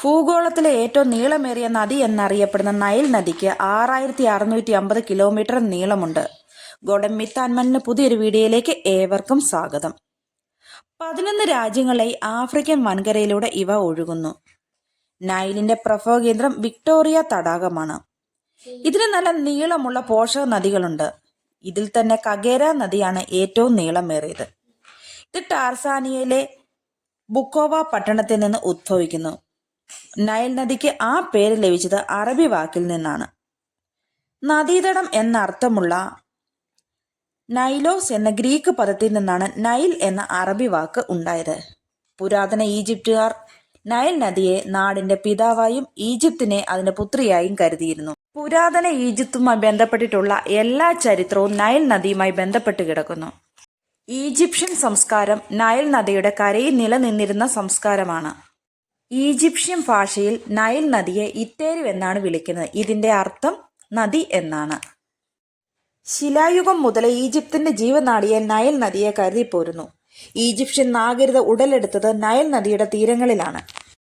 ഭൂഗോളത്തിലെ ഏറ്റവും നീളമേറിയ നദി എന്നറിയപ്പെടുന്ന നൈൽ നദിക്ക് 6650 കിലോമീറ്റർ നീളമുണ്ട്. ഗോഡമ്മിത്താൻമലിന് പുതിയൊരു വീഡിയോയിലേക്ക് ഏവർക്കും സ്വാഗതം. 11 രാജ്യങ്ങളിലായി ആഫ്രിക്കൻ വൻകരയിലൂടെ ഇവ ഒഴുകുന്നു. നൈലിന്റെ പ്രഭവകേന്ദ്രം വിക്ടോറിയ തടാകമാണ്. ഇതിന് നല്ല നീളമുള്ള പോഷക നദികളുണ്ട്. ഇതിൽ തന്നെ കഗേര നദിയാണ് ഏറ്റവും നീളമേറിയത്. ഇത് ടാർസാനിയയിലെ ബുക്കോവ പട്ടണത്തിൽ നിന്ന് ഉദ്ഭവിക്കുന്നു. നൈൽ നദിക്ക് ആ പേര് ലഭിച്ചത് അറബി വാക്കിൽ നിന്നാണ്. നദീതടം എന്നർത്ഥമുള്ള നൈലോസ് എന്ന ഗ്രീക്ക് പദത്തിൽ നിന്നാണ് നൈൽ എന്ന അറബി വാക്ക് ഉണ്ടായത്. പുരാതന ഈജിപ്തുകാർ നൈൽ നദിയെ നാടിന്റെ പിതാവായും ഈജിപ്തിനെ അതിന്റെ പുത്രിയായും കരുതിയിരുന്നു. പുരാതന ഈജിപ്തുമായി ബന്ധപ്പെട്ടിട്ടുള്ള എല്ലാ ചരിത്രവും നൈൽ നദിയുമായി ബന്ധപ്പെട്ട് കിടക്കുന്നു. ഈജിപ്ഷ്യൻ സംസ്കാരം നൈൽ നദിയുടെ കരയിൽ നിലനിന്നിരുന്ന സംസ്കാരമാണ്. ഈജിപ്ഷ്യൻ ഭാഷയിൽ നൈൽ നദിയെ ഇത്തേരു എന്നാണ് വിളിക്കുന്നത്. ഇതിന്റെ അർത്ഥം നദി എന്നാണ്. ശിലായുഗം മുതൽ ഈജിപ്തിന്റെ ജീവനാഡിയെ നൈൽ നദിയെ കരുതിപ്പോരുന്നു. ഈജിപ്ഷ്യൻ നാഗരികത ഉടലെടുത്തത് നൈൽ നദിയുടെ തീരങ്ങളിലാണ്.